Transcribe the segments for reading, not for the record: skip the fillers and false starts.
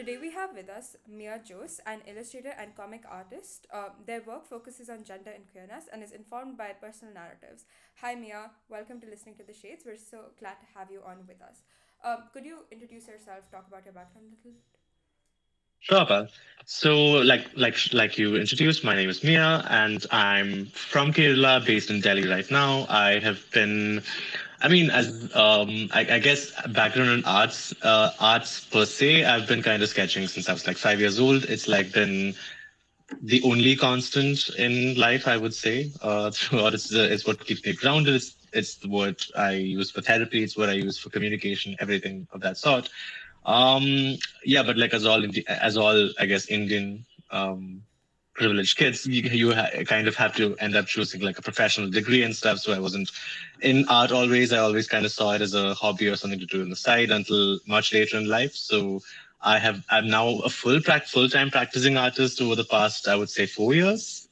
Today we have with us Mia Jose, an illustrator and comic artist. Their work focuses on gender and queerness and is informed by personal narratives. Hi Mia, welcome to Listening to the Shades. We're so glad to have you on with us. Could you introduce yourself, talk about your background a little bit? Sure, Pal. So, like you introduced, my name is Mia, and I'm from Kerala, based in Delhi right now. I have been, I mean, as I guess background in arts per se, I've been kind of sketching since I was like 5 years old. It's like been the only constant in life, I would say. Throughout, it's what keeps me grounded. It's what I use for therapy. It's what I use for communication. Everything of that sort. Yeah, but like as all, I guess, Indian privileged kids, kind of have to end up choosing like a professional degree and stuff. So I wasn't in art always. I always kind of saw it as a hobby or something to do on the side until much later in life. So I'm now a full time practicing artist over the past, I would say, 4 years.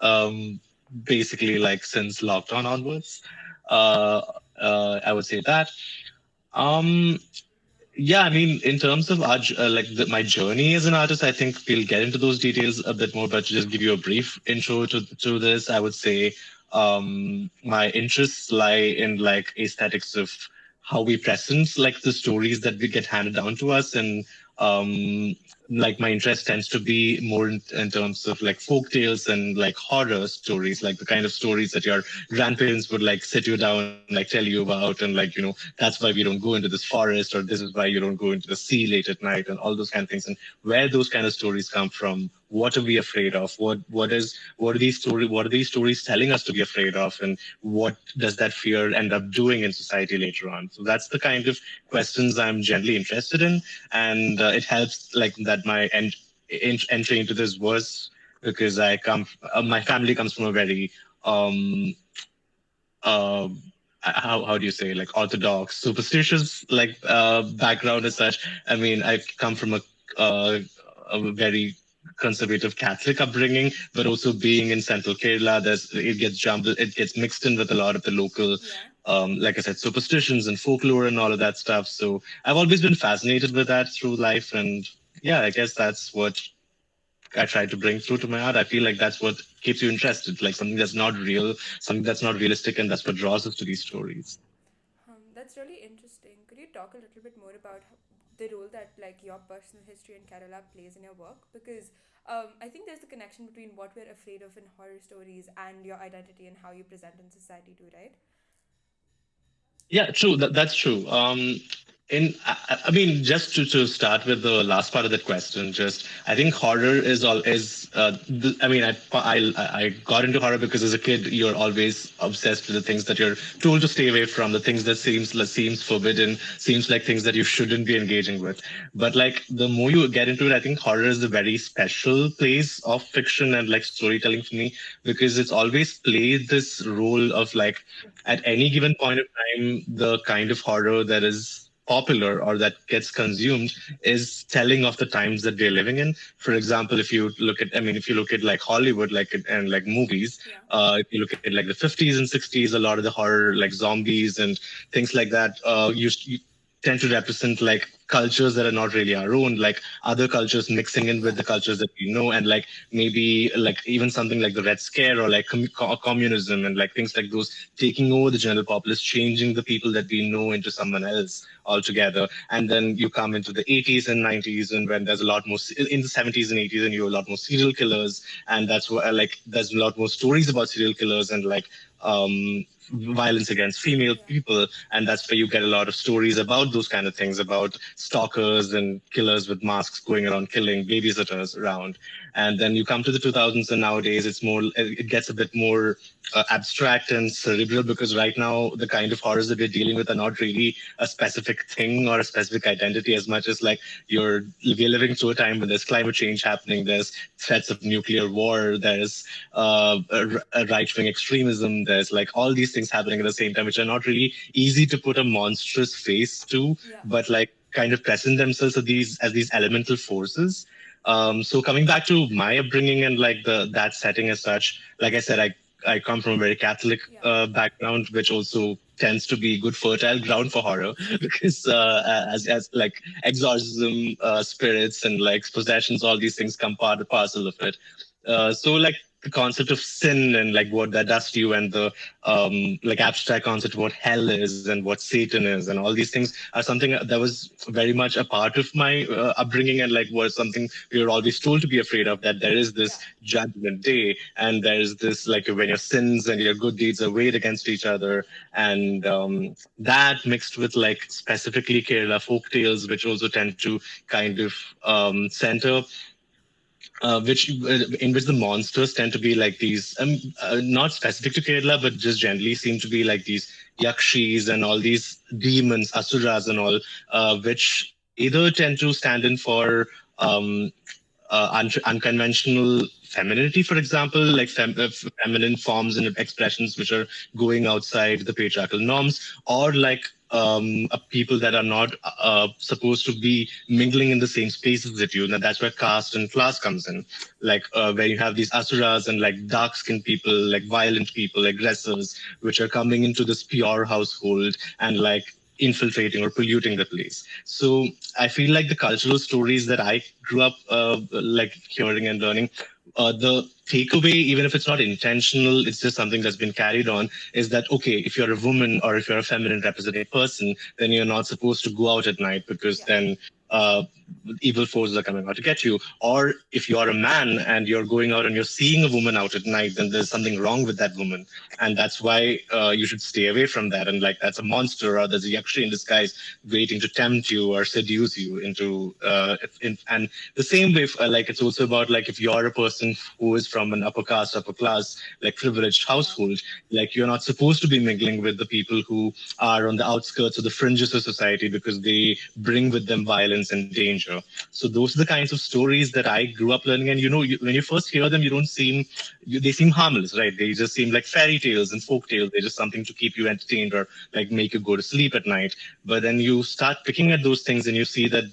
Basically like since lockdown onwards. Uh, I would say that. Um, yeah, I mean, in terms of my journey as an artist, I think we'll get into those details a bit more. But to just give you a brief intro to this, I would say my interests lie in like aesthetics of how we present like the stories that we get handed down to us, and like my interest tends to be more in terms of like folk tales and like horror stories, like the kind of stories that your grandparents would like sit you down and like tell you about, and like that's why we don't go into this forest, or this is why you don't go into the sea late at night, and all those kind of things, and where those kind of stories come from. What are we afraid of? What are these stories telling us to be afraid of, and what does that fear end up doing in society later on? So that's the kind of questions I'm generally interested in, and it helps like that entry into this was because my family comes from a very um uh, how do you say, like orthodox superstitious like background as such. I mean, I come from uh, a very conservative Catholic upbringing, but also being in central Kerala, it gets mixed in with a lot of the local, Yeah. like I said, superstitions and folklore and all of that stuff. So I've always been fascinated with that through life, and yeah, I guess that's what I try to bring through to my art. I feel like that's what keeps you interested, like something that's not real, something that's not realistic, and that's what draws us to these stories. That's really interesting. Could you talk a little bit more about the role that like your personal history in Kerala plays in your work? Because I think there's a connection between what we're afraid of in horror stories and your identity and how you present in society too, right? Yeah, true. That's true. I mean, just to start with the last part of that question, just I think horror is all is. I mean, I got into horror because as a kid you're always obsessed with the things that you're told to stay away from, the things that seems forbidden, seems like things that you shouldn't be engaging with. But like the more you get into it, I think horror is a very special place of fiction and like storytelling for me, because it's always played this role of like at any given point of time, the kind of horror that is popular or that gets consumed is telling of the times that we're living in. For example, if you look at like Hollywood, and like movies, Yeah. if you look at like the 50s and 60s, a lot of the horror, like zombies and things like that, you tend to represent like cultures that are not really our own, like other cultures mixing in with Yeah. the cultures that we know, and like maybe like even something like the Red Scare or like communism and like things like those taking over the general populace, changing the people that we know into someone else altogether. And then you come into the 80s and 90s, and when there's a lot more in the 70s and 80s, and you have a lot more serial killers, and that's why like there's a lot more stories about serial killers and like violence against female Yeah. people, and that's where you get a lot of stories about those kind of things, about stalkers and killers with masks going around killing babysitters around. And then you come to the 2000s, and nowadays it gets a bit more abstract and cerebral, because right now the kind of horrors that we're dealing with are not really a specific thing or a specific identity, as much as like we're living through a time when there's climate change happening, there's threats of nuclear war, there's a right-wing extremism, there's like all these things happening at the same time, which are not really easy to put a monstrous face to, Yeah. but like kind of present themselves as these elemental forces. So coming back to my upbringing and like that setting as such, like I said, I come from a very Catholic Yeah. background, which also tends to be good fertile ground for horror because as like exorcism, spirits, and like possessions, all these things come part and parcel of it. So like the concept of sin and like what that does to you, and the like abstract concept of what hell is and what Satan is, and all these things are something that was very much a part of my upbringing, and like was something we were always told to be afraid of, that there is Yeah. this judgment day, and there's this like when your sins and your good deeds are weighed against each other, and that mixed with like specifically Kerala folk tales, which also tend to kind of center which in which the monsters tend to be like these not specific to Kerala, but just generally seem to be like these yakshis and all these demons, asuras and all, which either tend to stand in for unconventional femininity, for example, like feminine forms and expressions which are going outside the patriarchal norms, or like people that are not supposed to be mingling in the same spaces with you. And that's where caste and class comes in, like where you have these asuras and like dark-skinned people, like violent people, aggressors, which are coming into this pure household and like infiltrating or polluting the place. So I feel like the cultural stories that I grew up like hearing and learning, the takeaway, even if it's not intentional, it's just something that's been carried on, is that okay, if you're a woman or if you're a feminine represented person, then you're not supposed to go out at night because Yeah. then uh, evil forces are coming out to get you. Or if you're a man and you're going out and you're seeing a woman out at night, then there's something wrong with that woman, and that's why you should stay away from that. And like that's a monster, or there's a yakshi in disguise waiting to tempt you or seduce you into. And the same way, like it's also about like if you're a person who is from an upper caste, upper class, like privileged Yeah. household, like you're not supposed to be mingling with the people who are on the outskirts or the fringes of society because they bring with them violence and danger. So those are the kinds of stories that I grew up learning. And you know, when you first hear them, you don't seem they seem harmless, right? They just seem like fairy tales and folk tales. They're just something to keep you entertained or like make you go to sleep at night. But then you start picking at those things and you see that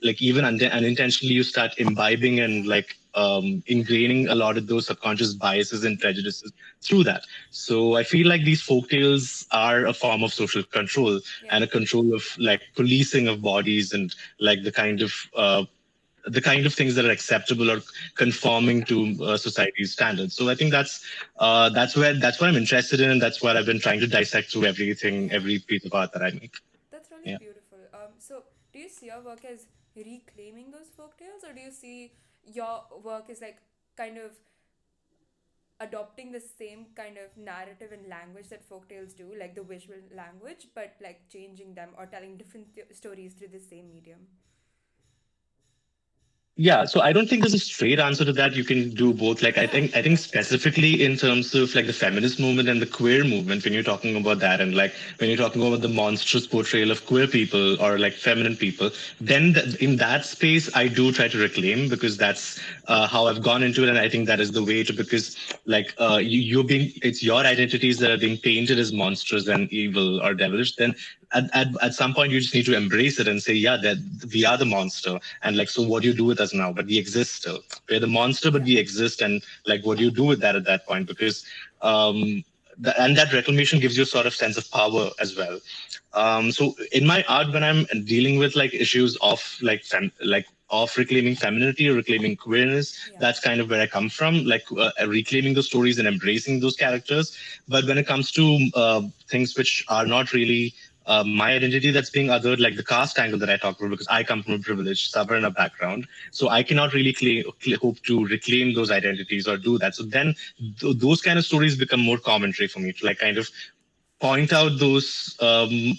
like even unintentionally you start imbibing and Yeah. like ingraining a lot of those subconscious biases and prejudices through that. So I feel like these folk tales are a form of social control Yeah. and a control of like policing of bodies and like the kind of things that are acceptable or conforming to society's standards. So I think that's what I'm interested in, and that's what I've been trying to dissect through everything, Yeah. every piece of art that I make. That's really Yeah. beautiful. So do you see your work as reclaiming those folk tales, or do you see your work as like kind of adopting the same kind of narrative and language that folktales do, like the visual language, but like changing them or telling different stories through the same medium? Yeah, so I don't think there's a straight answer to that. You can do both. Like I think Okay. specifically in terms of like the feminist movement and the queer movement, when you're talking about that, and like when you're talking about the monstrous portrayal of queer people or like feminine people, then in that space I do try to reclaim, because that's how I've gone into it, and I think that is the way to, because like you're being, it's your identities that are being painted as monstrous and evil or devilish. Then at some point you just need to embrace it and say, yeah, that we are the monster, and like, so what do you do with us now? But we exist still. We're the monster, but Yeah. we exist, and like, what do you do with that at that point? Because and that reclamation gives you a sort of sense of power as well. So in my art, when I'm dealing with like issues of like like of reclaiming femininity or reclaiming queerness, Yeah. that's kind of where I come from, like reclaiming those stories and embracing those characters. But when it comes to things which are not really my identity that's being othered, like the caste angle that I talked about, because I come from a privileged Savarna background, so I cannot really hope to reclaim those identities or do that. So then those kind of stories become more commentary for me to like kind of point out those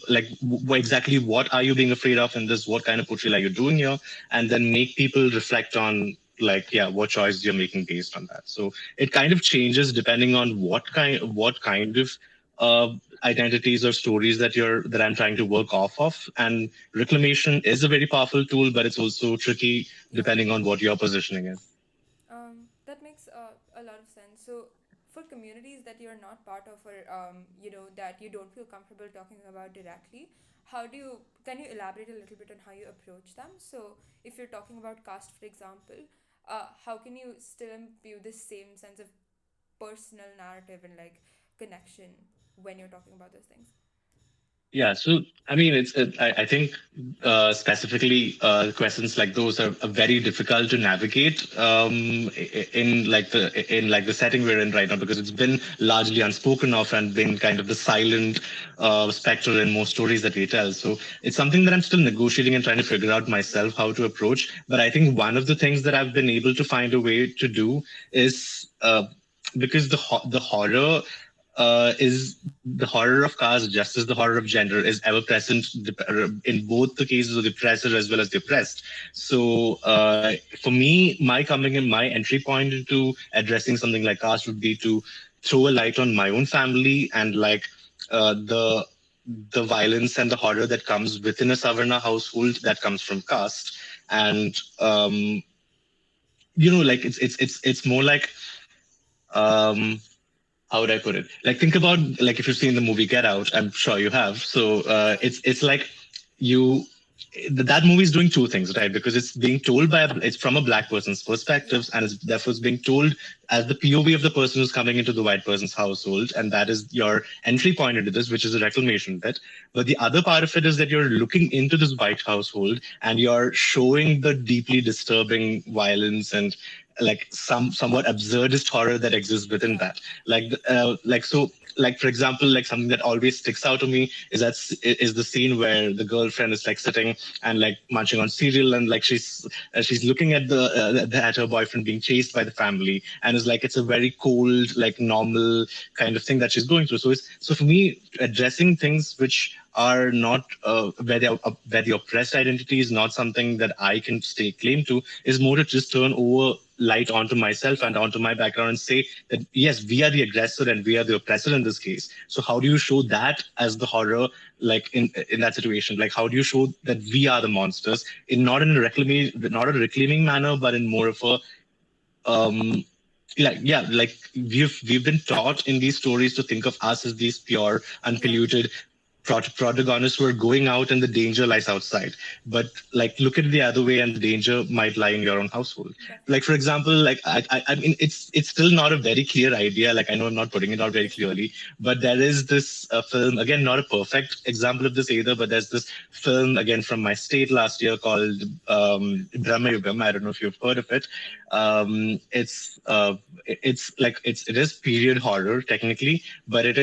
like exactly what are you being afraid of in this, what kind of portrayal are you doing here, and then make people reflect on like, yeah, what choices you're making based on that. So it kind of changes depending on what kind of uh, identities or stories that I'm trying to work off of. And reclamation is a very powerful tool, but it's also tricky Yeah. depending on what your positioning is. That makes a lot of sense. So, for communities that you're not part of, or that you don't feel comfortable talking about directly, how do you can you elaborate a little bit on how you approach them? So, if you're talking about caste, for example, how can you still imbue the same sense of personal narrative and like connection when you're talking about those things? Yeah, so I mean, I think specifically questions like those are very difficult to navigate in like the setting we're in right now because it's been largely unspoken of and been kind of the silent specter in most stories that we tell. So it's something that I'm still negotiating and trying to figure out Yeah. myself how to approach. But I think one of the things that I've been able to find a way to do is because the horror is the horror of caste, just as the horror of gender, is ever present in both the cases of the oppressor as well as the oppressed. So, for me, my coming in, my entry point into addressing something like caste would be to throw a light on my own family and like the violence and the horror that comes within a Savarna household that comes from caste, and like it's more like um, how would I put it? Like think about like if you've seen the movie Get Out, I'm sure you have. So Yeah. it's like you that movie is doing two things, right? Because it's being told it's from a black person's Yeah. perspective, and it's therefore it's being told as the POV of the person who's coming into the white person's household, and that is your entry point into this, which is a reclamation bit. But the other part of it is that you're looking into this white household and you're showing the deeply disturbing violence and like somewhat absurdist horror that exists within Yeah. that like for example like something that always sticks out to me is the scene where the girlfriend is like sitting and like munching on cereal and like she's looking at at her boyfriend being chased by the family and is like it's a very cold like normal kind of thing that she's going through. So for me addressing things which are not where the oppressed identity is not something that I can stay claim to is more to just turn over light onto myself Yeah. and onto my background and say that yes we are the aggressor and we are the oppressor in this case. So how do you show that as the horror like in that situation? Like how do you show that we are the monsters in not a reclaiming manner but in more of a um like we've been taught in these stories to think of us as these pure Yeah. unpolluted protagonists who are going out and the danger lies outside. But like look at it the other way and the danger might lie in your own household. Like for Definitely. example like I mean it's still not a very clear idea. Like I know I'm not putting it out very clearly, but there is this film, again not a perfect example of this either, but there's this film again from my state last year called Brahma Yugam. I don't know if you've heard of it. It is period horror technically, but it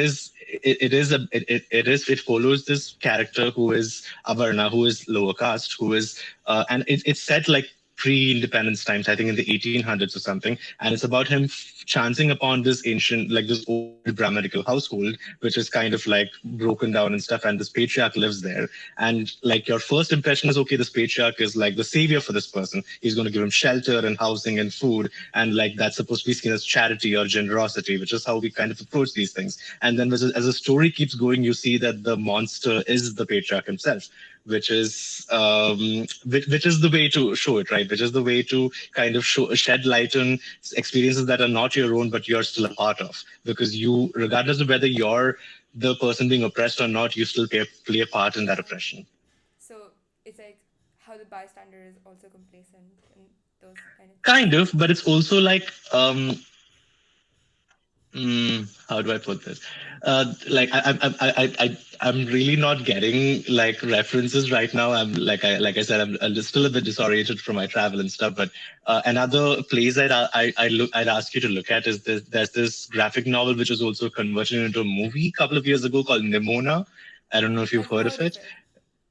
follows this character who is Avarna, who is lower caste, who is and it's set like pre-independence times, I think in the 1800s or something, and it's about him chancing upon this ancient, like this old Brahmanical household, which is kind of like broken down and stuff, and this patriarch lives there, and like your first impression is okay, this patriarch is like the savior for this person. He's going to give him shelter and housing and food, and like that's supposed to be seen as charity or generosity, which is how we kind of approach these things. And then as the story keeps going, you see that the monster is the patriarch himself, which is the way to show it, right? Which is the way to kind of shed light on experiences that are not your own, but you're still a part of, because you, regardless of whether you're the person being oppressed or not, you still play a part in that Yeah. oppression. So it's like how the bystander is also complacent and those kind of things. Kind of, but it's also like how do I put this? Like I'm really not getting like references right now. Like I said, I'm still a bit disoriented from my travel and stuff. But another place I'd ask you to look at is there's this graphic novel which was also converted into a movie a couple of years ago called Nimona. I don't know if you've I've heard of heard of it. it.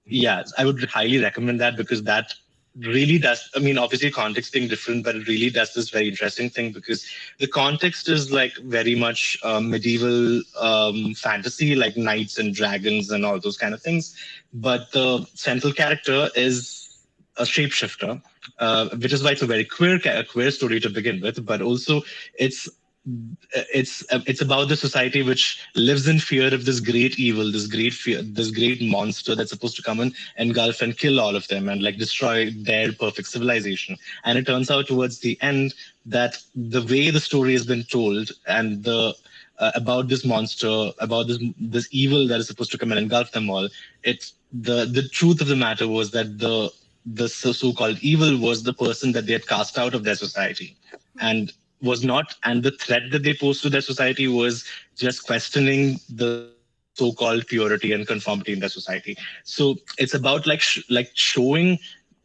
Yeah, I would highly recommend that because that really does. I mean, obviously, context being different, but it really does this very interesting thing because the context is like very much medieval fantasy, like knights and dragons and all those kind of things. But the central character is a shapeshifter, which is why it's a very queer story to begin with. But also, it's it's about the society which lives in fear of this great evil, this great fear, this great monster that's supposed to come and engulf and kill all of them and like destroy their perfect civilization. And it turns out towards the end that the way the story has been told and the about this monster, about this evil that is supposed to come and engulf them all. It's the truth of the matter was that the so-called evil was the person that they had cast out of their society, and was not, and the threat that they posed to their society was just questioning the so-called purity and conformity in the society. So it's about like showing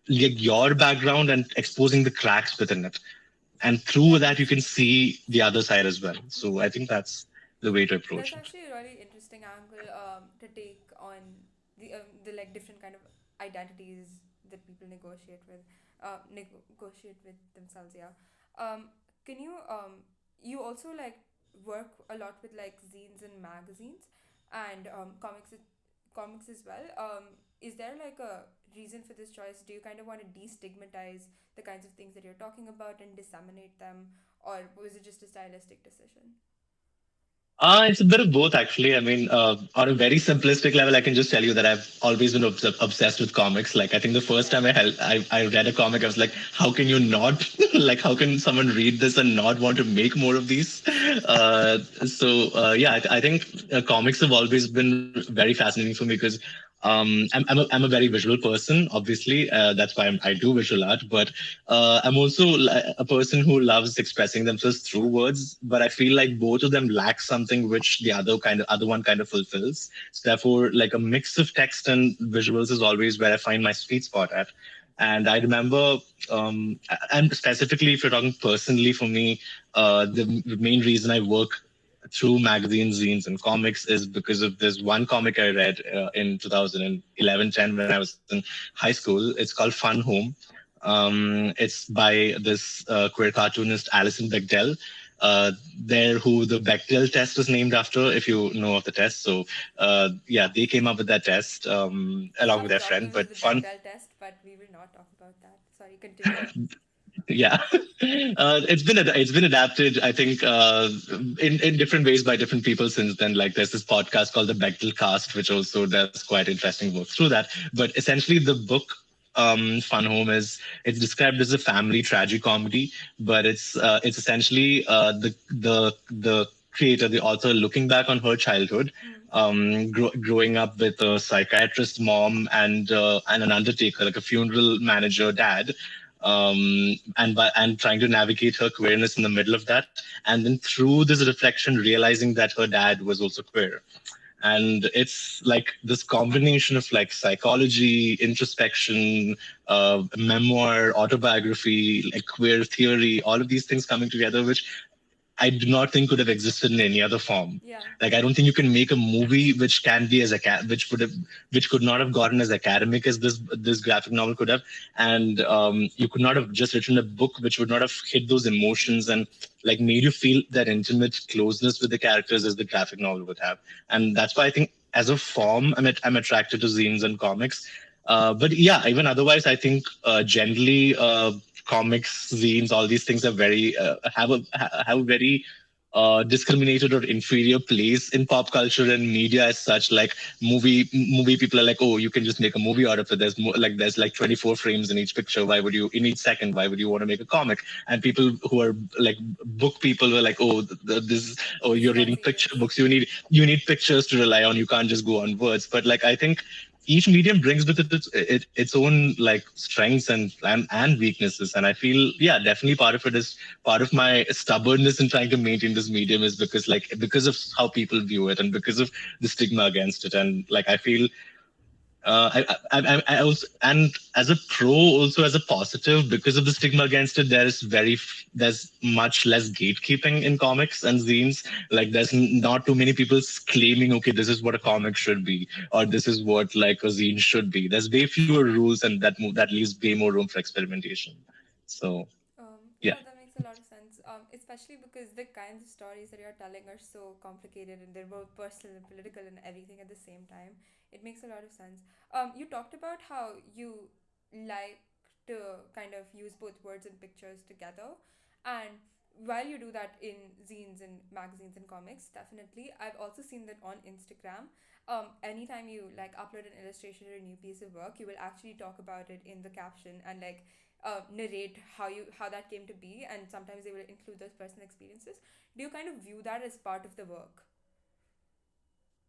like your background and exposing the cracks within it, and through That that you makes can sense. see the other side as well. So I Yeah. think that's the way to That's approach it. actually a really interesting angle to take on the like different kind of identities that people negotiate with themselves. Yeah. Um, can you you also like work a lot with like zines and magazines and comics as well. Is there like a reason for this choice? Do you kind of want to destigmatize the kinds of things that you're talking about and disseminate them, or was it just a stylistic decision? It's a bit of both, actually. I mean, on a very simplistic level, I can just tell you that I've always been obsessed with comics. Like, I think the first time Same. I read a comic, I was like, how can you not, like, how can someone read this and not want to make more of these? Yeah, I think comics have always been very fascinating for me because I'm a very visual person, obviously. That's why I do visual art, but I'm also a person who loves expressing themselves through words. But I feel like both of them lack something which the other one kind of fulfills. So therefore, like a mix of text and visuals is always where I find my sweet spot at. And I remember, and specifically, if you're talking personally for me, the main reason I work through magazines, zines, and comics is because of this one comic I read in 2011-10 when I was in high school. It's called Fun Home. It's by this queer cartoonist Alison Bechdel. There, who the Bechdel test is named after, if you know of the test. So, yeah, they came up with that test I along with have their friend. problems with But the fun, Bechdel test, but we will not talk about that. Sorry, continue. yeah, it's been adapted, I think, in different ways by different people since then. Like there's this podcast called the Bechdel Cast, which also does quite interesting work through that. But essentially, the book Fun Home is it's described as a family tragicomedy, but it's essentially the creator, the author, looking back on her childhood, Mm. growing up with a psychiatrist mom and an undertaker, like a funeral manager dad, and trying to navigate her queerness in the middle of that, and then through this reflection, realizing that her dad was also queer. And it's like this combination of like psychology, introspection, memoir, autobiography, like queer theory, all of these things coming together, which I do not think could have existed in any other form. Yeah. Like I don't think you can make a movie which can be which could not have gotten as academic as this graphic novel could have, and you could not have just written a book which would not have hit those emotions and like made you feel that intimate closeness with the characters as the graphic novel would have. And that's why I think as a form, I'm attracted to zines and comics. But yeah, even otherwise, I think generally comics, zines, all these things are very have a very discriminated or inferior place in pop culture and media as such. Like movie people are like, oh, you can just make a movie out of it. There's like 24 frames in each picture. Why would you in each second? Why would you want to make a comic? And people who are like book people were like, oh, This is you're not reading picture serious. books. You need pictures to rely on. You can't just go on words. But like I think each medium brings with its own like strengths and weaknesses, and I feel, yeah, definitely part of it is part of my stubbornness in trying to maintain this medium is because of how people view it and because of the stigma against it. And like I feel I also, and as a pro, also as a positive, because of the stigma against it, there's much less gatekeeping in comics and zines. Like there's not too many people claiming, okay, this is what a comic should be, or this is what like a zine should be. There's way fewer rules, and that leaves way more room for experimentation. So yeah. Yeah, that makes a lot of sense. Especially because the kinds of stories that you're telling are so complicated and they're both personal and political and everything at the same time. It makes a lot of sense. You talked about how you like to kind of use both words and pictures together, and while you do that in zines and magazines and comics, definitely, I've also seen that on Instagram. Anytime you like upload an illustration or a new piece of work, you will actually talk about it in the caption and like narrate how that came to be, and sometimes they will include those personal experiences. Do you kind of view that as part of the work?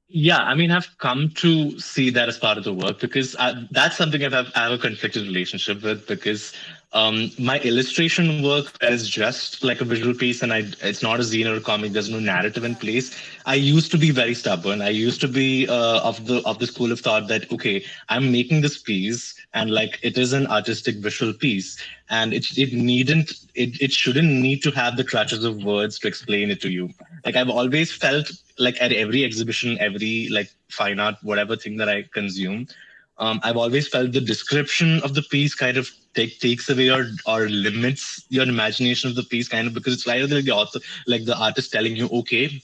Yeah, I mean, I've come to see that as part of the work because that's something I have a conflicted relationship with because my illustration work, where it's just like a visual piece and it's not a zine or a comic, there's no narrative in Yeah. place. I used to be very stubborn. I used to be of the school of thought that okay, I'm making this piece and like it is an artistic visual piece and it shouldn't need to have the crutches of words to explain it to you. Like I've always felt like at every exhibition, every like fine art, whatever thing that I consume, I've always felt the description of the piece kind of takes away or limits your imagination of the piece, kind of because it's either like the author, like the artist telling you, okay,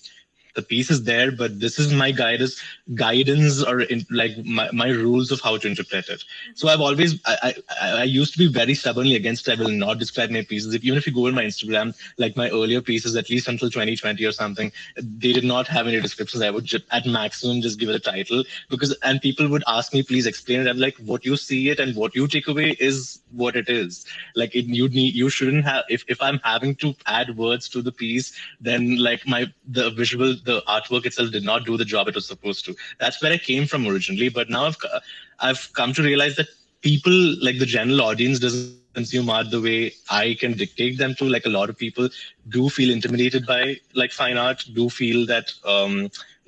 the piece is there, but this is my guidance or like my rules of how to interpret it. So I've always I used to be very stubbornly against it. I will not describe my pieces. Even if you go on my Instagram, like my earlier pieces, at least until 2020 or something, they did not have any descriptions. I would at maximum just give it a title because and people would ask me, please explain it. I'm like, what you see it and what you take away is what it is. Like you shouldn't have if I'm having to add words to the piece, then like the artwork itself did not do the job it was supposed to. That's where I came from originally, but now I've come to realize that people, like the general audience, doesn't consume art the way I can dictate them to. Like a lot of people do feel intimidated by like fine art, do feel that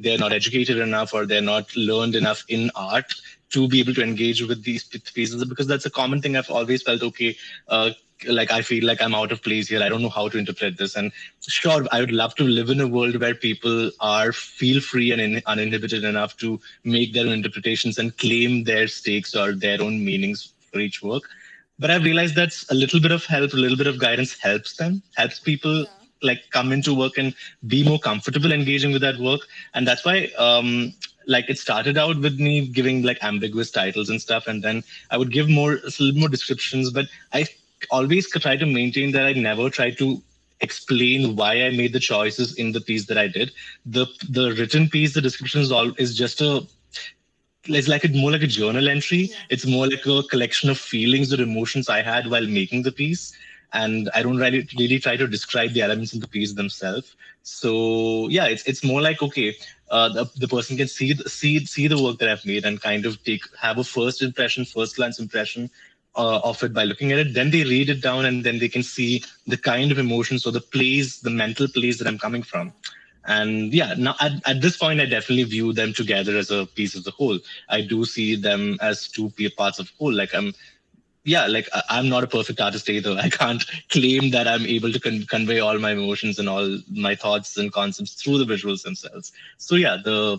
they're not educated enough or they're not learned enough in art to be able to engage with these pieces, because that's a common thing I've always felt. Okay, like I feel like I'm out of place here. I don't know how to interpret this. And sure, I would love to live in a world where people are feel free and uninhibited enough to make their own interpretations and claim their stakes or their own meanings for each work. But I've realized that's a little bit of help, a little bit of guidance helps people Yeah. like come into work and be more comfortable engaging with that work. And that's why like it started out with me giving like ambiguous titles and stuff, and then I would give more a little more descriptions. But I always try to maintain that I never try to explain why I made the choices in the piece that I did. The written piece, the description is just a it's like more like a journal entry. Yeah. It's more like a collection of feelings or emotions I had while making the piece. And I don't really try to describe the elements in the piece themselves. So yeah, it's more like okay, the person can see the work that I've made and kind of have a first glance impression of it by looking at it. Then they read it down and then they can see the kind of emotions or the mental place that I'm coming from. Yeah. And yeah, now at this point I definitely view them together as a piece as a whole. I do see them as two parts of whole. Like I'm not a perfect artist either. I can't claim that I'm able to convey all my emotions and all my thoughts and concepts through the visuals themselves. So yeah, the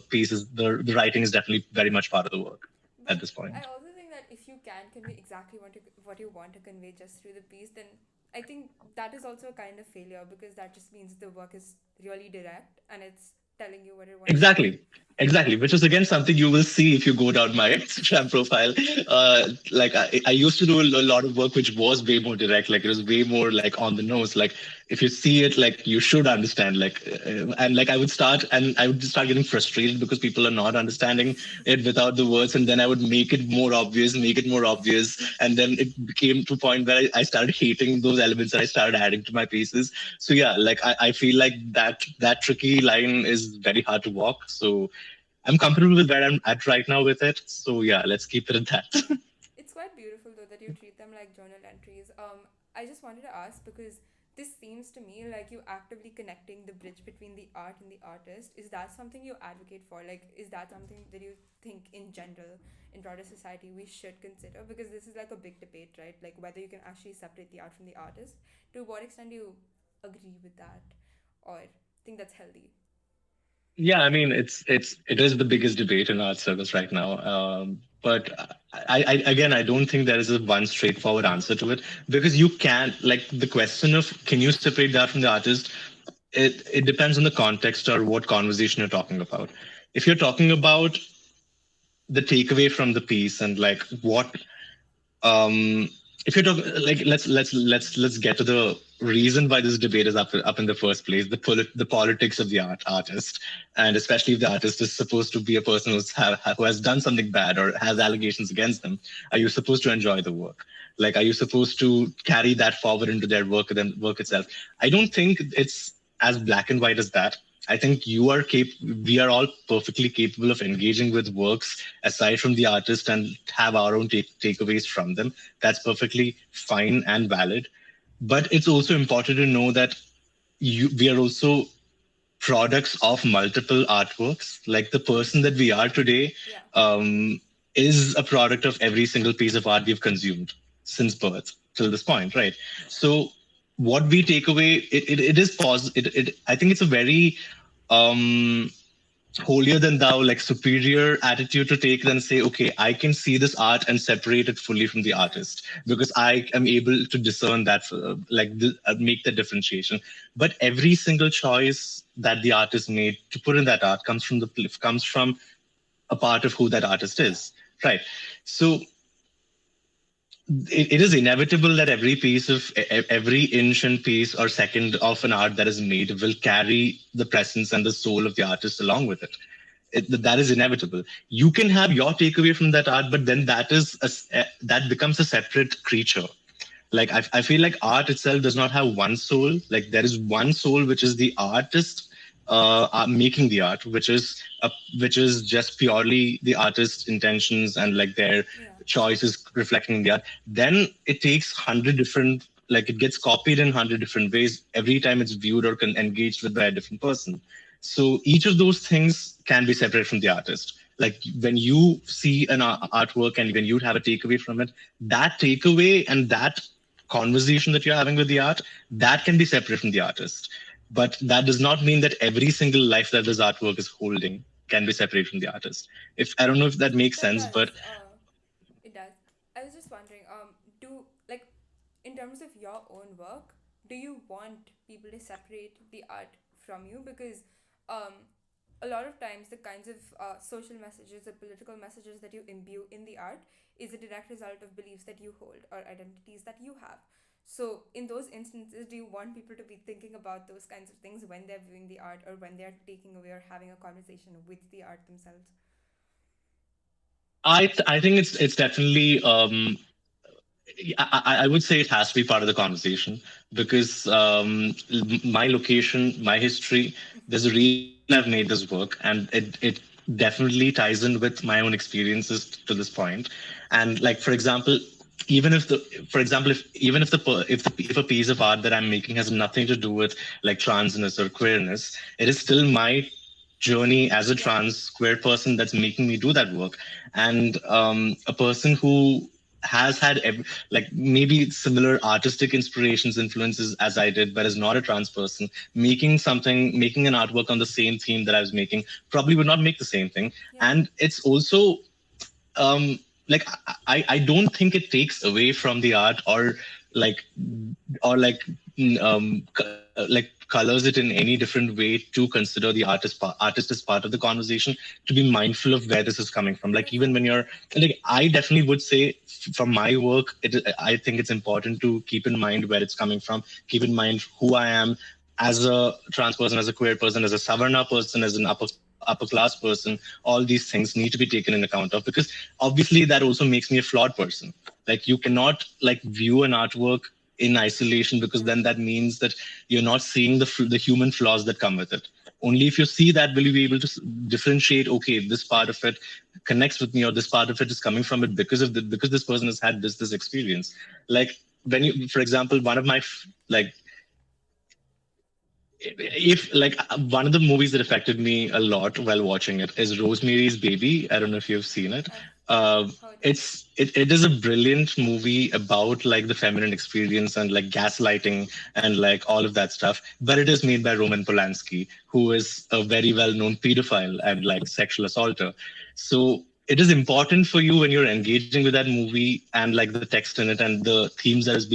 writing is definitely very much part of the work at But this I point. also think that if you can convey exactly what you want to convey just through the piece, then I think that is also a kind of failure because that just means the work is really direct and it's telling you what it wants to say. Exactly. Exactly, which is again something you will see if you go down my Instagram profile. Like I used to do a lot of work which was way more direct, like it was way more like on the nose. Like if you see it, like you should understand. And like I would start getting frustrated because people are not understanding it without the words, and then I would make it more obvious, and then it became to a point where I started hating those elements that I started adding to my pieces. So yeah, like I feel like that tricky line is very hard to walk. So I'm comfortable with where I'm at right now with it. So yeah, let's keep it at that. It's quite beautiful though that you treat them like journal entries. I just wanted to ask because this seems to me like you actively connecting the bridge between the art and the artist. Is that something you advocate for? Like, is that something that you think in general in broader society we should consider? Because this is like a big debate, right? Like whether you can actually separate the art from the artist. To what extent do you agree with that, or think that's healthy? Yeah, I mean it is the biggest debate in art service right now. But again, I don't think there is a one straightforward answer to it because you can't like the question of can you separate that from the artist. It depends on the context or what conversation you're talking about. If you're talking about the takeaway from the piece and like what if you're talking like let's get to the reason why this debate is up in the first place, the politics of the artist, and especially if the artist is supposed to be a person who has done something bad or has allegations against them. Are you supposed to enjoy the work? Like, are you supposed to carry that forward into their work itself? I don't think it's as black and white as that. I think we are all perfectly capable of engaging with works aside from the artist and have our own takeaways from them. That's perfectly fine and valid. But it's also important to know that we are also products of multiple artworks. Like the person that we are today Yeah. um, is a product of every single piece of art we've consumed since birth till this point, right? So what we take away, it is I think it's a very um, holier than thou, like superior attitude to take than say, okay, I can see this art and separate it fully from the Yeah. artist because I am able to discern that, make the differentiation. But every single choice that the artist made to put in that art comes from a part of who that artist Yeah. is, right? So it is inevitable that every inch and piece or second of an art that is made will carry the presence and the soul of the artist along with it. That is inevitable. You can have your takeaway from that art, but then that becomes a separate creature. Like I feel like art itself does not have one soul. Like there is one soul, which is the artist making the art, which is just purely the artist's intentions and like their Yeah. choices reflecting in the art. Then it takes 100 different, like it gets copied in 100 different ways every time it's viewed or engaged with by a different person. So each of those things can be separate from the artist. Like when you see an artwork and when you have a takeaway from it, that takeaway and that conversation that you're having with the art, that can be separate from the artist. But that does not mean that every single life that this artwork is holding can be separate from the artist. If I don't know if that makes That sense, but does. It does. I was just wondering, do like in terms of your own work, do you want people to separate the art from you? Because um, a lot of times the kinds of social messages or political messages that you imbue in the art is a direct result of beliefs that you hold or identities that you have. So in those instances, do you want people to be thinking about those kinds of things when they're viewing the art or when they're taking away or having a conversation with the art themselves? I think it's definitely I would say it has to be part of the conversation because my location, my history, there's a reason I've made this work, and it definitely ties in with my own experiences to this point. And like for example, even if the for example if even if the per- if a piece of art that I'm making has nothing to do with like transness or queerness, it is still my journey as a Yeah. trans queer person that's making me do that work. And a person who has had like maybe similar artistic inspirations influences as I did, but is not a trans person, making an artwork on the same theme that I was making probably would not make the same thing. Yeah. And it's also um like I don't think it takes away from the art like or like like colors it in any different way to consider the artist as part of the conversation, to be mindful of where this is coming from. Like That's even when you're like, I definitely would say from my work, I think it's important to keep in mind where it's coming from, keep in mind who I am as a trans person, as a queer person, as a savarna person, as an upper class person. All these things need to be taken in account of, because obviously that also makes me a flawed person. Like you cannot like view an artwork in isolation, because yeah. then that means that you're not seeing the human flaws that come with it. Only if you see that will you be able to differentiate, okay, this part of it connects with me, or this part of it is coming from Yeah. it because this person has had this experience. Like when you, for example, one of my like if like one of the movies that affected me a lot while watching it is Rosemary's Baby. I don't know if you've seen it. I've Uh, heard of it. it is a brilliant movie about like the feminine experience and like gaslighting and like all of that stuff. But it is made by Roman Polanski, who is a very well known pedophile and like sexual assaulter. So it is important for you when you're engaging with that movie and like the text in it and the themes that is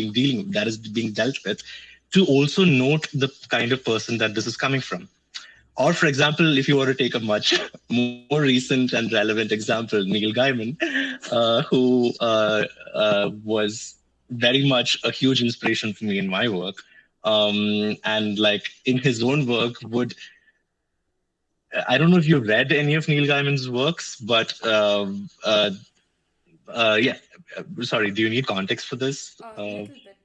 being dealt with, to also note the kind of person that this is coming from. Or, for example, if you want to take a much more recent and relevant example, Neil Gaiman, who was very much a huge inspiration for me in my work. And like in his own work, would I don't know if you've read any of Neil Gaiman's works, but yeah. Sorry, do you need context for this? Little bit.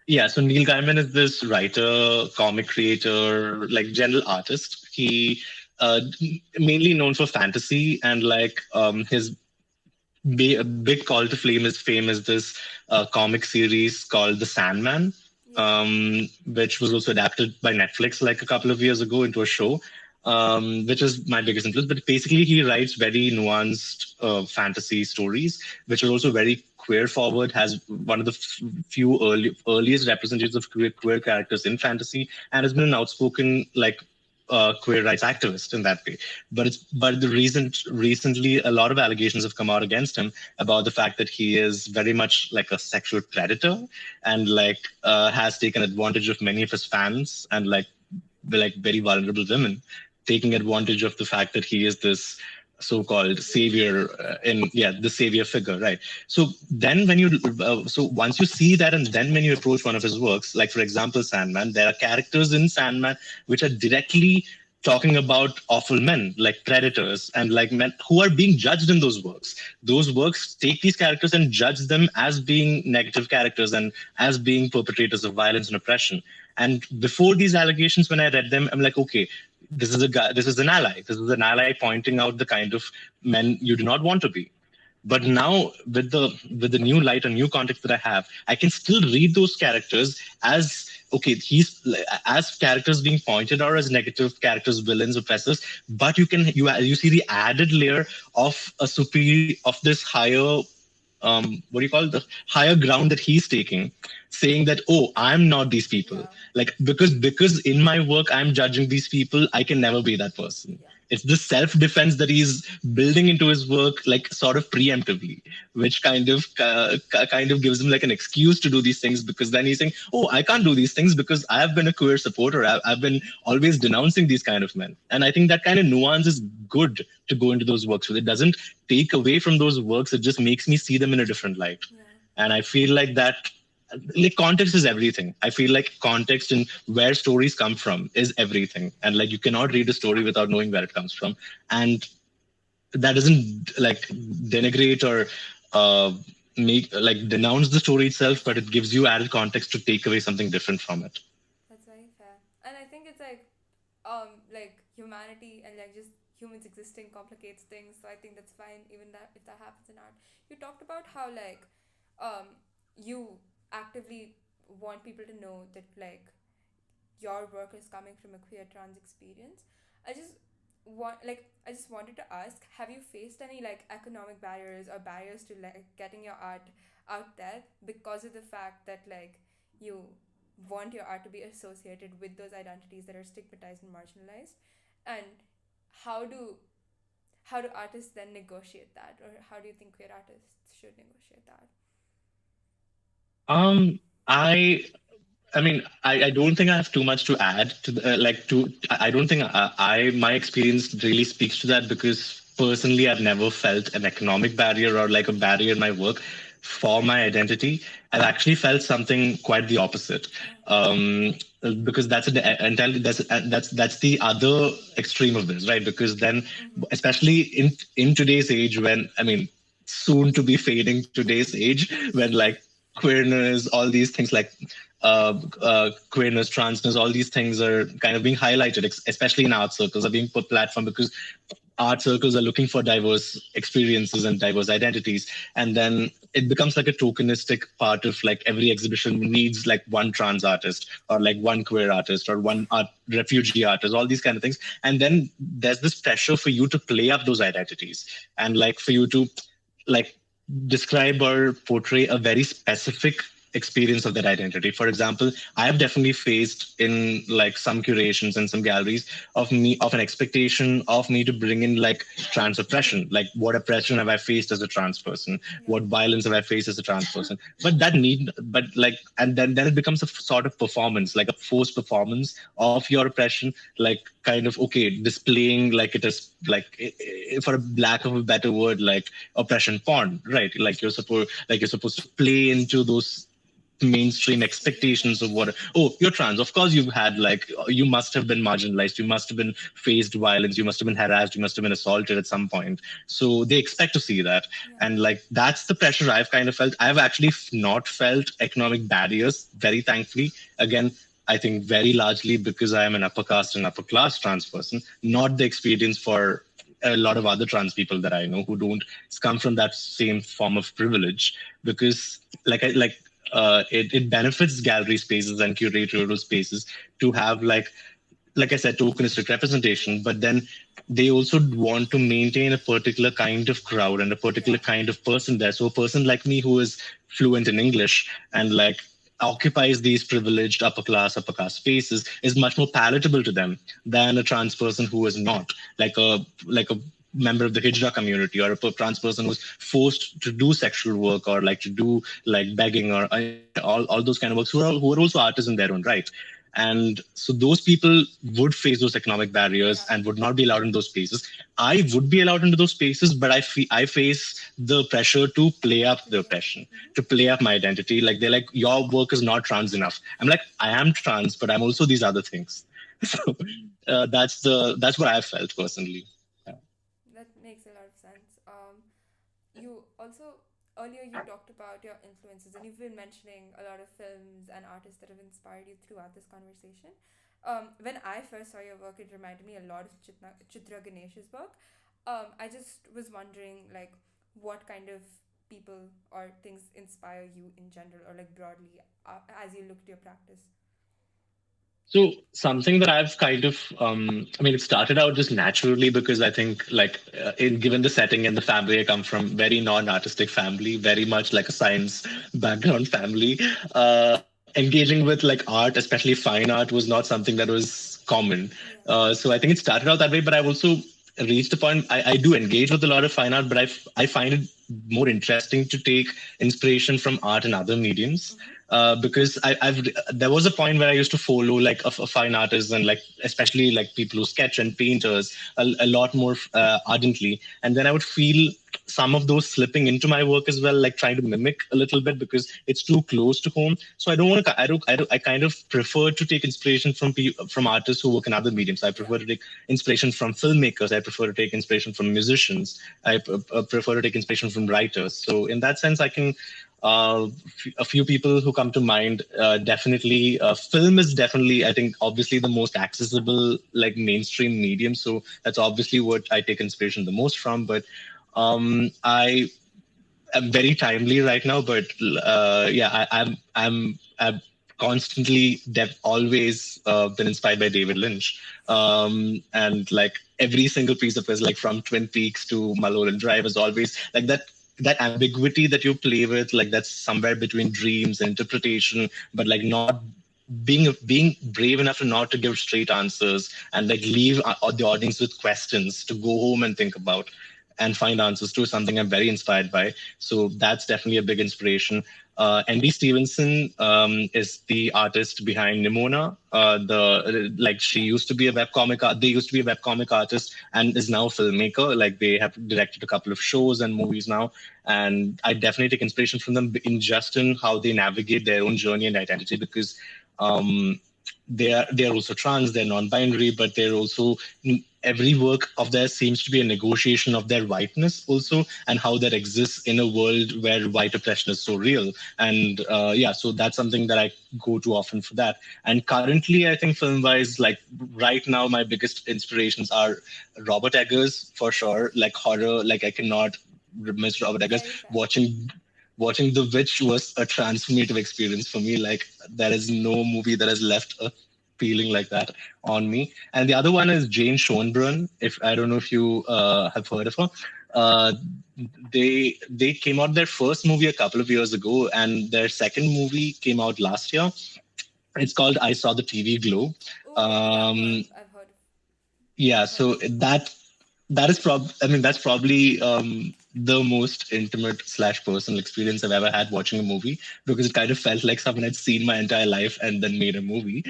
Yeah, so Neil Gaiman is this writer, comic creator, like general artist. He mainly known for fantasy and like his big call to fame is this comic series called The Sandman, Yeah. which was also adapted by Netflix like a couple of years ago into a show, which is my biggest influence. But basically, he writes very nuanced fantasy stories, which are also very queer forward. Has one of the few earliest representatives of queer characters in fantasy, and has been an outspoken like queer rights activist in that way. But the recently a lot of allegations have come out against him about the fact that he is very much like a sexual predator and like has taken advantage of many of his fans and like very vulnerable women, taking advantage of the fact that he is this so-called Figure. savior in the savior figure, right? So then when you so once you see that and then when you approach one of his works, like for example Sandman, there are characters in Sandman which are directly talking about awful men like predators and like men who are being judged in those works take these characters and judge them as being negative characters and as being perpetrators of violence and oppression. And before these allegations, when I read them, I'm like, okay, this is a guy, this is an ally. This is an ally pointing out the kind of men you do not want to be. But now with the new light and new context that I have, I can still read those characters as okay, he's as characters being pointed out as Yeah. negative characters, villains, oppressors. But you see the added layer of a superior of this higher what do you call it? The higher ground that he's taking, saying that oh, I'm not these people, Yeah. like because in my work I'm judging these people, I can never be that person. Yeah. It's the self-defense that he's building into his work, like sort of preemptively, which kind of gives him like an excuse to do these things, because then he's saying oh, I can't do these things because I've been a queer supporter, I've been always denouncing these kind of men. And I think that kind of nuance is good to go into those works with. It doesn't take away from those works, it just makes me see them in a different light. Yeah. And I feel like that, like context is everything. I feel like context and where stories come from is everything, and like you cannot read a story without knowing where it comes from. And that doesn't like denigrate or make like denounce the story itself, but it gives you added context to take away something different from it. That's very fair. And I think it's like humanity and like just humans existing complicates things. So I think that's fine, even that if that happens in art. You talked about how you actively want people to know that like your work is coming from a queer trans experience. I just I just wanted to ask, have you faced any like economic barriers or barriers to like getting your art out there because of the fact that like you want your art to be associated with those identities that are stigmatized and marginalized? And how do how do artists then negotiate that, or how do you think queer artists should negotiate that? um I mean, I don't think I have too much to add to like to. I don't think my experience really speaks to that, because personally, I've never felt an economic barrier or like a barrier in my work for my identity. I've actually felt something quite the opposite, Yeah. um, because entirely that's the other extreme of this, right? Because then, Mm-hmm. especially in today's age, when I mean, soon to be fading today's age, when like queerness, all these things like queerness, transness, all these things are kind of being highlighted, especially in art circles, are being put platform because art circles are looking for diverse experiences and diverse identities. And then it becomes like a tokenistic part of like every exhibition needs like one trans artist or like one queer artist or one refugee artist, all these kind of things. And then there's this pressure for you to play up those identities and like for you to like describe or portray a very specific experience of that identity. For example, I have definitely faced in like some curations and some galleries of an expectation of me to bring in like trans oppression, like what oppression have I faced as a trans person, Yeah. what violence have I faced as a trans person. But like, and then it becomes a sort of performance, like a forced performance of your oppression, like kind of okay, displaying like it is like for a lack of a better word, like oppression porn, right? Like you're supposed to play into those mainstream To be expectations of trans. what, oh, you're trans, of course you've had like, you must have been marginalized, you must have been faced violence, you must have been harassed, you must have been assaulted at some point. So they expect to see that. Yeah. And like that's the pressure I've kind of felt. I've actually not felt economic barriers, very thankfully. Again, I think very largely because I am an upper caste and upper class trans person, not the experience for a lot of other trans people that I know who don't come from that same form of privilege. Because it benefits gallery spaces and curatorial spaces to have like I said, tokenistic Yeah. representation, but then they also want to maintain a particular kind of crowd and a particular Yeah. kind of person there. So a person like me who is fluent in English and like occupies these privileged upper class spaces is much more palatable to them than a trans person who is not, like a member of the hijra community, or a trans person who's forced to do sexual work or like to do like begging, or all those kind of works, who are also artists in their own right. And so those people would face those economic barriers Yeah. and would not be allowed in those spaces. I would be allowed into those spaces, but I face the pressure to play up the Play up. oppression, to play up my identity. Like they're like, your work is not trans enough. I'm like, I am trans, but I'm also these other things. So that's what I felt personally. That makes a lot of sense. You also earlier you talked about your influences, and you've been mentioning a lot of films and artists that have inspired you throughout this conversation. When I first saw your work, it reminded me a lot of Chitra Ganesh's work. I just was wondering, like, what kind of people or things inspire you in general, or like broadly, as you look at your practice. So something that I've kind of, I mean, it started out just naturally because I think, like, given the setting and the family I come from, very non-artistic family, very much like a science background family. Engaging with like art, especially fine art, was not something that was common. Yeah. So I think it started out that way, but I've also reached a point. I do engage with a lot of fine art, but I find it more interesting to take inspiration from art and other mediums, Mm-hmm. because I've there was a point where I used to follow like a fine artists, and like especially like people who sketch and painters a lot more ardently, and then I would feel some of those slipping into my work as well, like trying to mimic a little bit because it's too close to home. So I don't want to. I kind of prefer to take inspiration from from artists who work in other mediums. I Yeah. prefer to take inspiration from filmmakers. I prefer to take inspiration from musicians. I prefer to take inspiration from writers. So in that sense, I can a few people who come to mind. Definitely, film is definitely, I think, obviously the most accessible, like mainstream medium. So that's obviously what I take inspiration the most from. But I am very timely right now. But yeah, I've constantly, always been inspired by David Lynch, and like every single piece of his, like from Twin Peaks to Mulholland Drive, is always like that ambiguity that you play with, like that's somewhere between dreams and interpretation, but like not being brave enough to not to give straight answers, and like leave the audience with questions to go home and think about and find answers to, something I'm very inspired by. So that's definitely a big inspiration. N.D. Stevenson is the artist behind Nimona. Like she Yeah. used to be a webcomic. They used to be a webcomic artist and is now a filmmaker. Like they have directed a couple of shows and movies now, and I definitely take inspiration from them in just in how they navigate their own journey and identity. Because um, they are also trans, they're non-binary, but they're also, every work of theirs seems to be a negotiation of their whiteness also, and how that exists in a world where white oppression is so real. And yeah, so that's something that I go to often for that. And currently, I think film wise, like right now, my biggest inspirations are Robert Eggers for sure. Like horror, like I cannot miss Robert Eggers. Very fair. Watching The Witch was a transformative experience for me. Like there is no movie that has left a feeling like that on me. And the other one is Jane Schoenbrunn. If I don't know if you have heard of her. Uh, they came out their first movie a couple of years ago, and their second movie came out last year. It's called I Saw the TV Glow. Oh yeah, Um, I've heard. yeah, I've heard so of it. that is I mean that's probably the most intimate slash personal experience I've ever had watching a movie, because it kind of felt like someone had seen my entire life and then made a movie.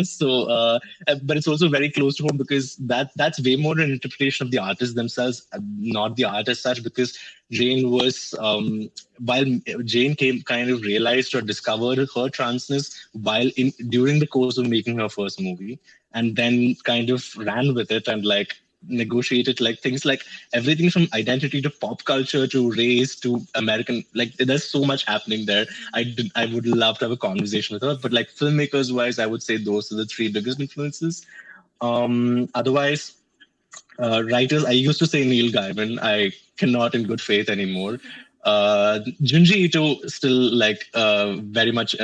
So, but it's also very close to home because that's way more an interpretation of the artists themselves, not the art as such. Because Jane was, while Jane came kind of realized or discovered her transness while in during the course of making her first movie, and then kind of ran with it and like negotiated like things like everything from identity to pop culture to race to American. Like there's so much happening there. I would love to have a conversation with her. But like filmmakers wise, I would say those are the three biggest influences. Otherwise, writers, I used to say Neil Gaiman. I cannot in good faith anymore. Junji Ito still like very much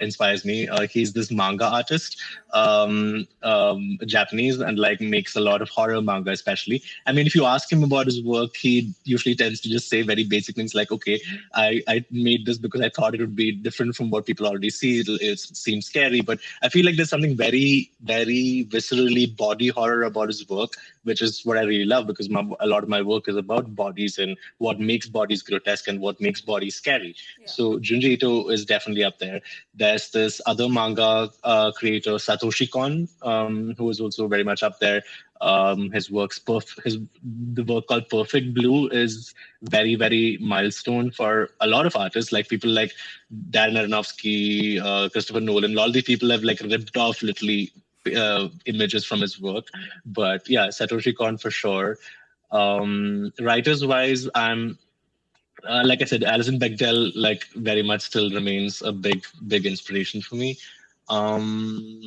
inspires me. He's this manga artist, Yeah. Japanese, and like makes a lot of horror manga, especially. I mean, if you ask him about his work, he usually tends to just say very basic things like, "Okay, I made this because I thought it would be different from what people already see. It seems scary." But I feel like there's something very, very viscerally body horror about his work, which is what I really love, because a lot of my work is about bodies and what makes bodies grotesque and what makes bodies scary. Yeah. So Junji Ito is definitely up there. There's this other manga creator, Satoshi Kon, who is also very much up there. His works, the work called Perfect Blue is very, very milestone for a lot of artists, like people like Darren Aronofsky, Christopher Nolan. A lot of these people have like ripped off literally images from his work. But yeah, Satoshi Kon for sure. Writers wise, I'm like I said, Alison Bechdel like very much still remains a big inspiration for me. Um,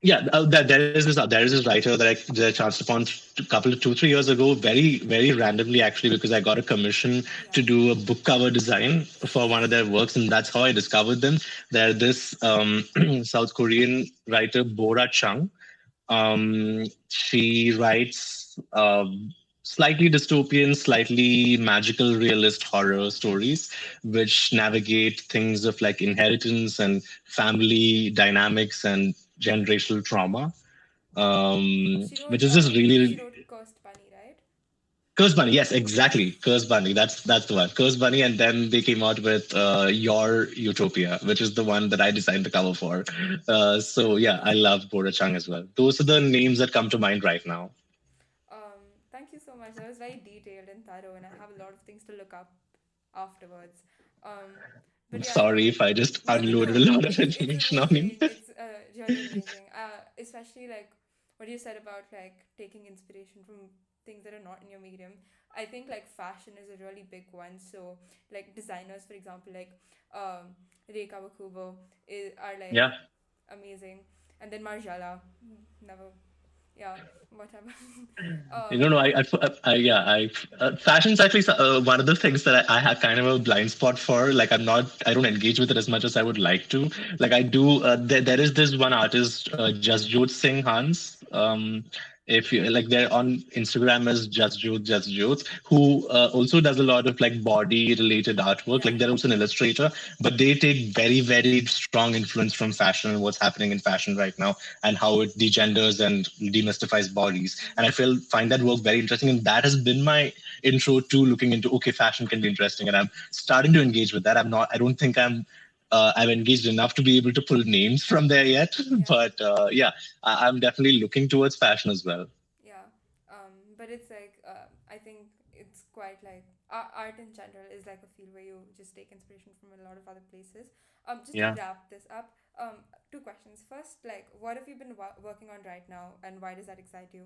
yeah, there is this writer that I chanced upon a couple of 2 3 years ago, very randomly actually, because I got a commission Yeah. to do a book cover design for one of their works, and that's how I discovered them. They're this South Korean writer, Bora Chung. She writes slightly dystopian, slightly magical, realist horror stories, which navigate things of like inheritance and family dynamics and generational trauma, which is just She really. wrote Cursed Bunny, right? Curse Bunny, yes, exactly. Curse Bunny, that's the one. Curse Bunny, and then they came out with Your Utopia, which is the one that I designed the cover for. So yeah, I love Bora Chung as well. Those are the names that come to mind right now. Thank you so much. That was very detailed and thorough, and I have a lot of things to look up afterwards. Um, I'm but yeah, sorry if I just no, no, unloaded no. a lot of It's information on you. amazing. It's really amazing. Especially like what you said about like taking inspiration from things that are not in your medium. I think like fashion is a really big one. So like designers, for example, like Rei Kawakubo are like Yeah. amazing, and then Margiela, never, yeah, whatever. You know, um, no, yeah, fashion's actually one of the things that I have kind of a blind spot for. Like, I don't engage with it as much as I would like to. Like, I do. There is this one artist, Jasjot Singh Hans. If you like, they're on Instagram as Jasjot, who also does a lot of like body related artwork. yeah. Like, they're also an illustrator, but they take very strong influence from fashion and what's happening in fashion right now, and how it degenders and demystifies bodies. And I find that work very interesting. And that has been my intro to looking into, okay, fashion can be interesting. And I'm starting to engage with that. I don't think I've engaged enough to be able to pull names from there yet. Yeah. But yeah, I'm definitely looking towards fashion as well. Yeah. But it's like I think it's quite like art in general is like a field where you just take inspiration from a lot of other places. Just to Yeah. wrap this up, two questions. First, like, what have you been working on right now, and why does that excite you?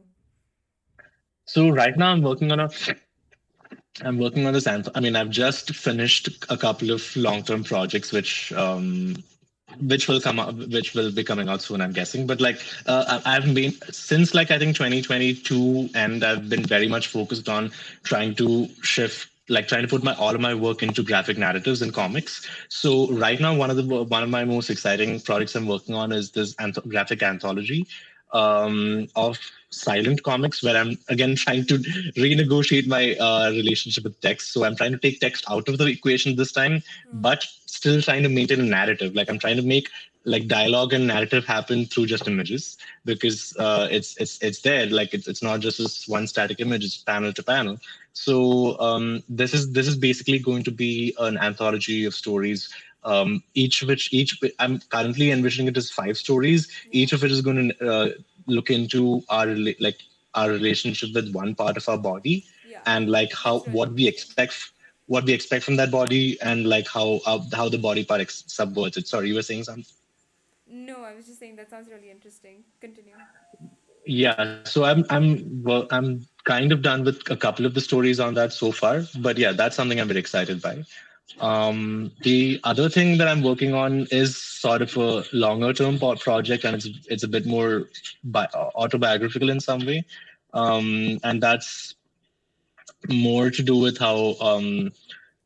So right now I'm working on this. I mean, I've just finished a couple of long-term projects, which will come out, which will be coming out soon, I'm guessing. But like, I've been since like I think 2022, and I've been very much focused on trying to shift. Like trying to put my all of my work into graphic narratives and comics. So right now, one of my most exciting projects I'm working on is this graphic anthology of silent comics, where I'm again trying to renegotiate my relationship with text. So I'm trying to take text out of the equation this time, Hmm. but still trying to maintain a narrative. Like I'm Yeah. trying to make like dialogue and narrative happen through just images, because it's there, like it's not just this one static image, it's panel to panel. So this is basically going to be an anthology of stories, each of which each I'm currently envisioning it as 5 stories. Yeah. Each of it is going to look into like our relationship with one part of our body, Yeah. and like how That's really interesting. what we expect from that body, and like how the body part subverts it. Sorry, you were saying something. No, I was just saying that sounds really interesting. Continue. Yeah, so I'm kind of done with a couple of the stories on that so far, but yeah, that's something I'm very excited by. The other thing that I'm working on is sort of a longer term project, and it's a bit more autobiographical in some way, and that's more to do with how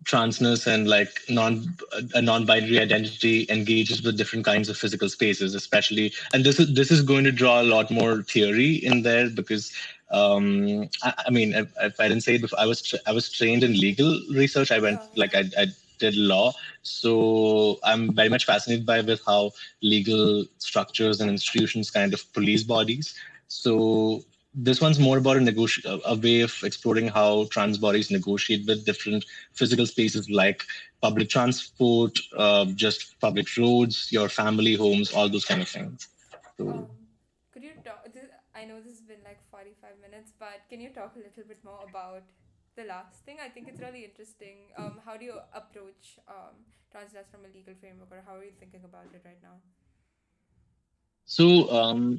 transness and like a non-binary identity engages with different kinds of physical spaces, especially. And this is going to draw a lot more theory in there, because I mean, if I didn't say it before, I was trained in legal research. I went Oh, like yeah. I did law, so I'm very much fascinated by with how legal structures and institutions kind of police bodies. So this one's more about a way of exploring how trans bodies negotiate with different physical spaces like public transport, just public roads, your family homes, all those kind of things. So, Could you talk? I know this has been like 45 minutes, but can you talk a little bit more about the last thing? I think it's really interesting. How do you approach transgender from a legal framework, or how are you thinking about it right now?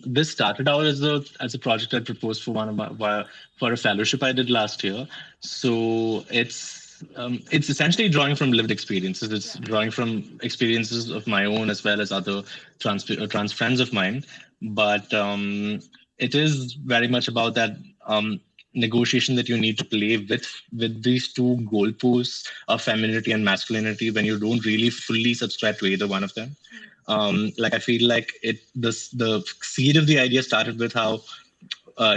this started out as a project I proposed for for a fellowship I did last year. So it's essentially drawing from lived experiences. It's Yeah. drawing from experiences of my own as well as other trans friends of mine. But it is very much about that negotiation that you need to play with these two goalposts of femininity and masculinity when you don't really fully subscribe to either one of them. Hmm. Like I feel like the seed of the idea started with how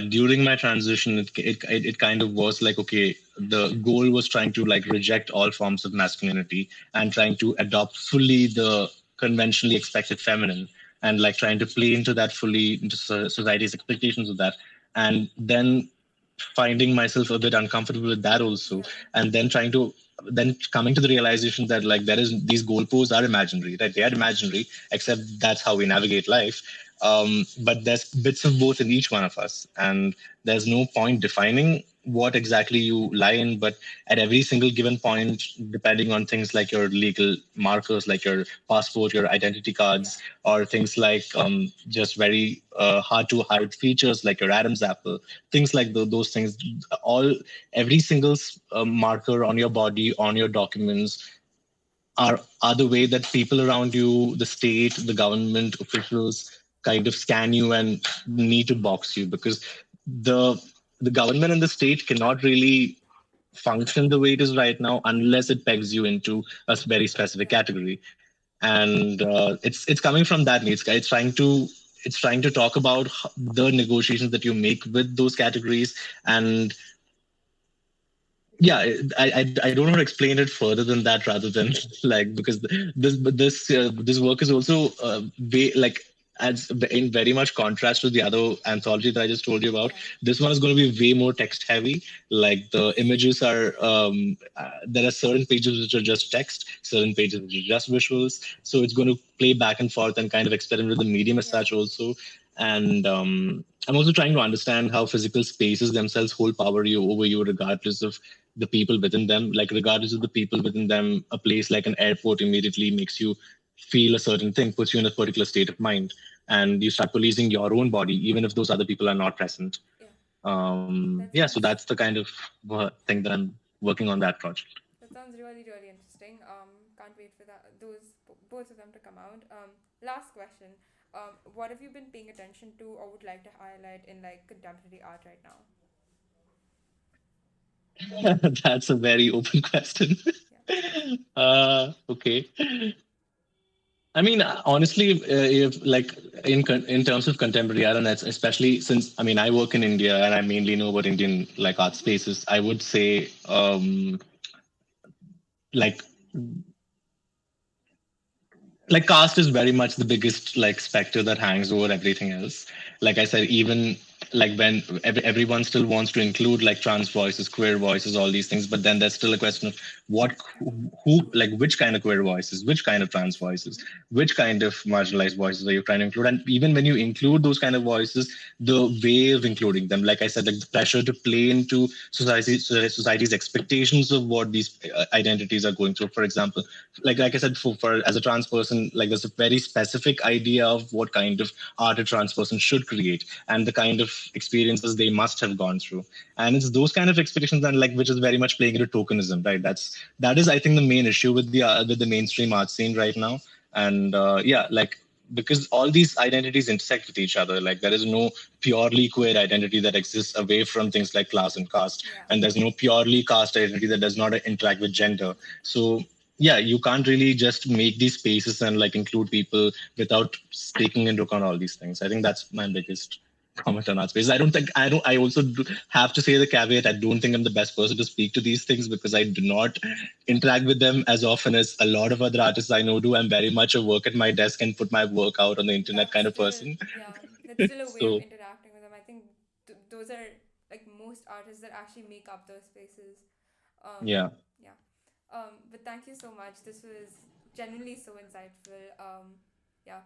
during my transition it kind of was like, okay, the goal was trying to like reject all forms of masculinity and trying to adopt fully the conventionally expected feminine, and like trying to play into that fully into society's expectations of that, and then finding myself a bit uncomfortable with that also, Yeah. and then coming to the realization that like there is these goalposts are imaginary, right? They are imaginary, except that's how we navigate life. But there's bits of both in each one of us, and there's no point defining what exactly you lie in, but at every single given point, depending on things like your legal markers, like your passport, your identity Yeah. cards, or things like just very hard to hide features like your Adam's apple, things like those things, all every single marker on your body, on your documents, are the way that people around you, the state, the government officials, kind of scan you and need to box you, because the the government and the state cannot really function the way it is right now unless it pegs you into a very specific Yeah. category. And it's coming from that need. It's trying to talk about the negotiations that you make with those categories. And yeah, I don't know how to explain it further than that, rather than like, because this work is also like adds in very much contrast to the other anthology that I just told you about. Yeah. This one is going to be way more text heavy. Like the images are there are certain pages which are just text, certain pages which are just visuals, so it's going to play back and forth and kind of experiment with the medium as Yeah. such also. And I'm also trying to understand how physical spaces themselves hold power over you, regardless of the people within them. Like regardless of the people within them, a place like an airport immediately makes you feel a certain thing, puts you in a particular state of mind, and you start policing your own body, even if those other people are not present. Yeah. That Yeah, so sounds that's the kind of thing that I'm working on that project. that sounds really really interesting. Can't wait for that both of them to come out. Last question. What have you been paying attention to or would like to highlight in like contemporary art right now? That's a very open question. Yeah. Okay. I mean, honestly, if like in terms of contemporary art, and that's especially since I mean I work in India and I mainly know about Indian like art Mm-hmm. spaces, I would say like like caste is very much the biggest like specter that hangs over everything else. Like I said, even like when everyone still wants to include like trans voices, queer voices, all these things, but then there's still a question of what who like which kind of queer voices, which kind of trans voices, which kind of marginalized voices are you trying to include? And even when you include those kind of voices, the way of including them, like I said, like the pressure to play into society's expectations of what these identities are going through. For example, like I said, for as a trans person, like there's a very specific idea of what kind of art a trans person should create and the kind of experiences they must have gone through. And it's those kind of expectations and like which is very much playing into tokenism, right? That is I think the main issue with the mainstream art scene right now. And yeah, like because all these identities intersect with each other. Like there is no purely queer identity that exists away from things like class and caste, Yeah. and there's no purely caste identity that does not interact with gender. So yeah, you can't really just make these spaces and like include people without taking into account all these things. I think that's my biggest comment on art spaces. I also have to say the caveat. I don't think I'm the best person to speak to these things because I do not interact with them as often as a lot of other artists I know do. I'm very much a work at my desk and put my work out on the internet That's kind of still, person. yeah, that's still a way of So interacting with them. I think those are like most artists that actually make up those spaces. yeah, Yeah. But thank you so much. This was genuinely so insightful. Yeah.